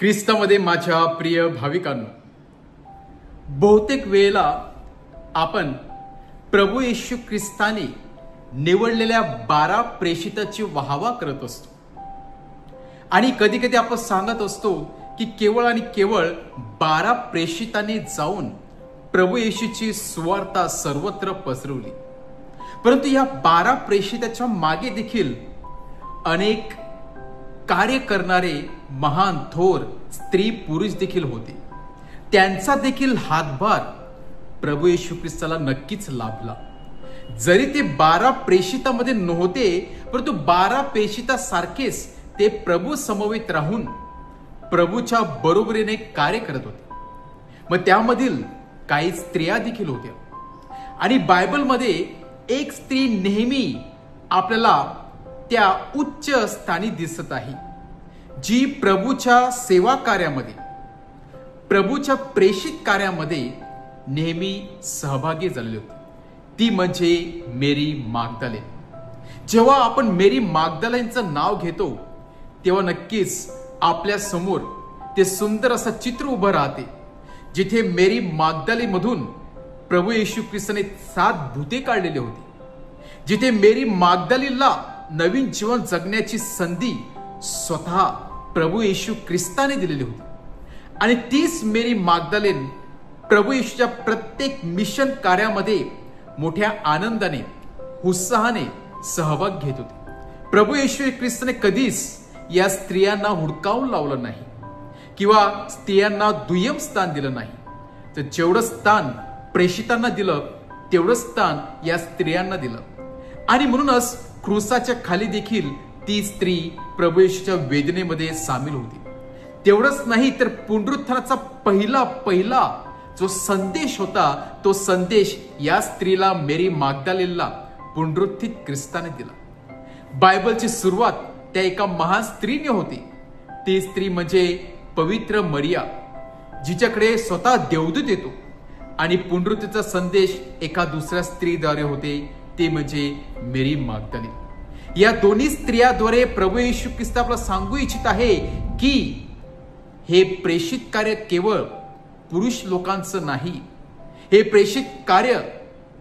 ख्रिस्तामध्ये माझ्या प्रिय भाविकांनो, बहुतेक वेळेला आपण प्रभू येशू ख्रिस्ताने निवडलेल्या 12 प्रेषिताची वाहवा करत असतो आणि कधी कधी आपण सांगत असतो की केवळ आणि केवळ 12 प्रेषितांनी जाऊन प्रभू येशूची सुवार्ता सर्वत्र पसरवली. परंतु या 12 प्रेषिताच्या मागे देखील अनेक कार्य करणारे महान थोर स्त्री पुरुष देखील होते. त्यांचा देखील हातभार प्रभू येशू ख्रिस्ताला नक्कीच लाभला. जरी ते 12 प्रेषितांमध्ये नव्हते, परंतु 12 प्रेषितासारखेच ते प्रभू समवेत राहून प्रभूच्या बरोबरीने कार्य करत होते. मग त्यामधील काही स्त्रिया देखील होत्या आणि बायबलमध्ये एक स्त्री नेहमी आपल्याला त्या उच्च स्थानी दिसत आहे, जी प्रभूच्या सेवा कार्यामध्ये, प्रभूच्या प्रेषित कार्यामध्ये नेहमी सहभागी झालेली होती. ती म्हणजे मेरी मागदलेन. जेव्हा आपण मेरी मागदलेनचं नाव घेतो तेव्हा नक्कीच आपल्या समोर ते सुंदर असं चित्र उभं राहते, जिथे मेरी मागदलेनमधून प्रभू येशू ख्रिस्ताने 7 भूते काढलेली होती, जिथे मेरी मागदलेनला नवीन जीवन जगण्याची संधी स्वतः प्रभू येशू ख्रिस्ताने दिलेली होती. आणि तीच मेरी मागदलेन प्रभू येशूच्या प्रत्येक मिशन कार्यामध्ये मोठ्या आनंदाने, उत्साहाने सहभाग घेत होते. प्रभू येशू ख्रिस्ताने कधीच या स्त्रियांना हुडकावून लावलं नाही किंवा स्त्रियांना दुय्यम स्थान दिलं नाही. तर जेवढं स्थान प्रेषितांना दिलं तेवढं स्थान या स्त्रियांना दिलं. आणि म्हणूनच क्रूसाच्या खाली देखील ती स्त्री प्रभू येशूच्या वेदनेमध्ये सामील होती. तेवढंच नाही तर पुनरुत्थानाचा पहिला जो संदेश होता, तो संदेश या स्त्रीला, मेरी मागदलेनला पुनरुत्थित ख्रिस्ताने दिला. बायबलची सुरुवात त्या एका महान स्त्रीने होती. ती स्त्री म्हणजे पवित्र मरिया, जिच्याकडे स्वतः देवदूत येतो. आणि पुनरुत्थानाचा संदेश एका दुसऱ्या स्त्रीद्वारे होते, ते म्हणजे मेरी मागदलेन. या दोन्ही स्त्रियाद्वारे प्रभू येशू ख्रिस्त आपल्याला सांगू इच्छित आहे की हे प्रेषित कार्य केवळ पुरुष लोकांचं नाही, हे प्रेषित कार्य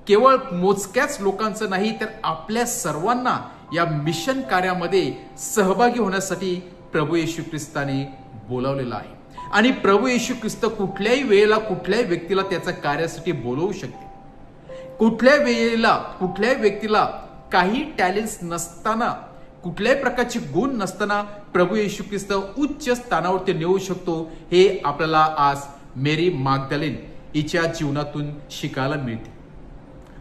केवळ मोजक्याच लोकांचं नाही, तर आपल्या सर्वांना या मिशन कार्यामध्ये सहभागी होण्यासाठी प्रभू येशू ख्रिस्ताने बोलावलेलं आहे. आणि प्रभू येशू ख्रिस्त कुठल्याही वेळेला कुठल्याही व्यक्तीला त्याच्या कार्यासाठी बोलवू शकते. कुठल्याही वेळेला कुठल्याही व्यक्तीला काही टॅलेंट्स नसताना, कुठल्याही प्रकारचे गुण नसताना प्रभू येशू ख्रिस्त उच्च स्थानावरती नेऊ शकतो. हे आपल्याला आज मेरी मागदलेन हिच्या जीवनातून शिकायला मिळते.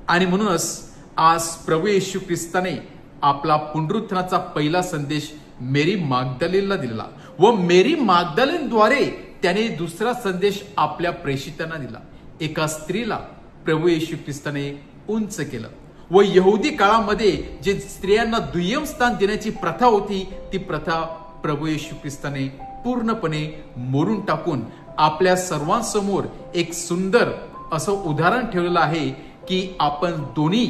आणि म्हणूनच आज प्रभू येशू ख्रिस्ताने आपला पुनरुत्थानाचा पहिला संदेश मेरी मागदलेनला दिला व मेरी मागदलेनद्वारे त्याने दुसरा संदेश आपल्या प्रेषितांना दिला. एका स्त्रीला प्रभू येशू ख्रिस्ताने उंच केलं व यहुदी काळामध्ये जे स्त्रियांना दुय्यम स्थान देण्याची प्रथा होती, ती प्रथा प्रभू येशू ख्रिस्ताने पूर्णपणे मोडून टाकून आपल्या सर्वांसमोर एक सुंदर असं उदाहरण ठेवलेलं आहे की आपण दोन्ही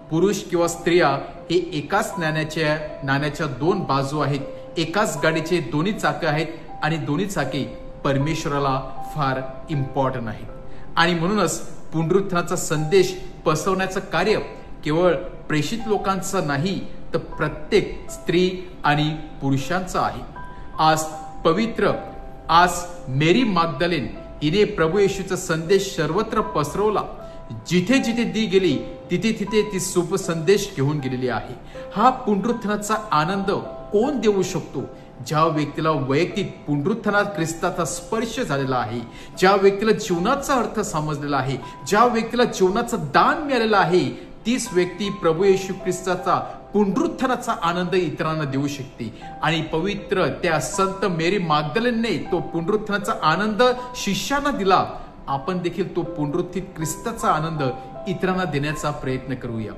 पुरुष किंवा स्त्रिया हे एकाच नाण्याच्या 2 बाजू आहेत. एकाच गाडीचे दोन्ही चाके आहेत आणि दोन्ही चाके परमेश्वराला फार इम्पॉर्टंट आहेत. आणि म्हणूनच पुनरुत्थानाचा संदेश पसरवण्याचं कार्य केवळ प्रेषित लोकांचं नाही, तर प्रत्येक स्त्री आणि पुरुषांचं आहे. आज मेरी मागदलेन हिने प्रभू येशूचा संदेश सर्वत्र पसरवला. जिथे जिथे ती गेली तिथे तिथे ती शुभ संदेश घेऊन गेलेली आहे. हा पुनरुत्थानाचा आनंद कोण देऊ शकतो? ज्या व्यक्तीला वैयक्तिक पुनरुत्थानात ख्रिस्ताचा स्पर्श झालेला आहे, ज्या व्यक्तीला जीवनाचा अर्थ समजलेला आहे, ज्या व्यक्तीला जीवनाचं दान मिळालेलं आहे, तीच व्यक्ती प्रभू येशू ख्रिस्ताचा पुनरुत्थानाचा आनंद इतरांना देऊ शकते. आणि पवित्र त्या संत मेरी मागदलेनने तो पुनरुत्थानाचा आनंद शिष्यांना दिला. आपण देखील तो पुनरुत्थित ख्रिस्ताचा आनंद इतरांना देण्याचा प्रयत्न करूया.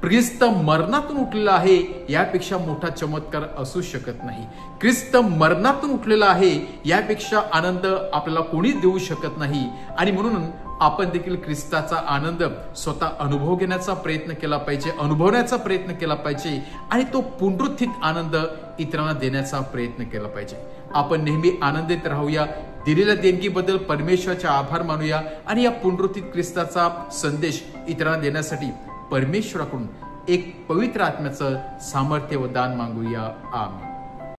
ख्रिस्त मरणातून उठलेला आहे, यापेक्षा मोठा चमत्कार असू शकत नाही. ख्रिस्त मरणातून उठलेला आहे, यापेक्षा आनंद आपल्याला कोणी देऊ शकत नाही. आणि म्हणून आपण देखील ख्रिस्ताचा आनंद स्वतः अनुभव घेण्याचा प्रयत्न केला पाहिजे, अनुभवण्याचा प्रयत्न केला पाहिजे आणि तो पुनरुत्थित आनंद इतरांना देण्याचा प्रयत्न केला पाहिजे. आपण नेहमी आनंदित राहूया, दिलेल्या देणगीबद्दल परमेश्वराचे आभार मानूया आणि या पुनरुत्थित ख्रिस्ताचा संदेश इतरांना देण्यासाठी परमेश्वराकडून एक पवित्र आत्म्याचं सामर्थ्य व दान मागूया. आमेन.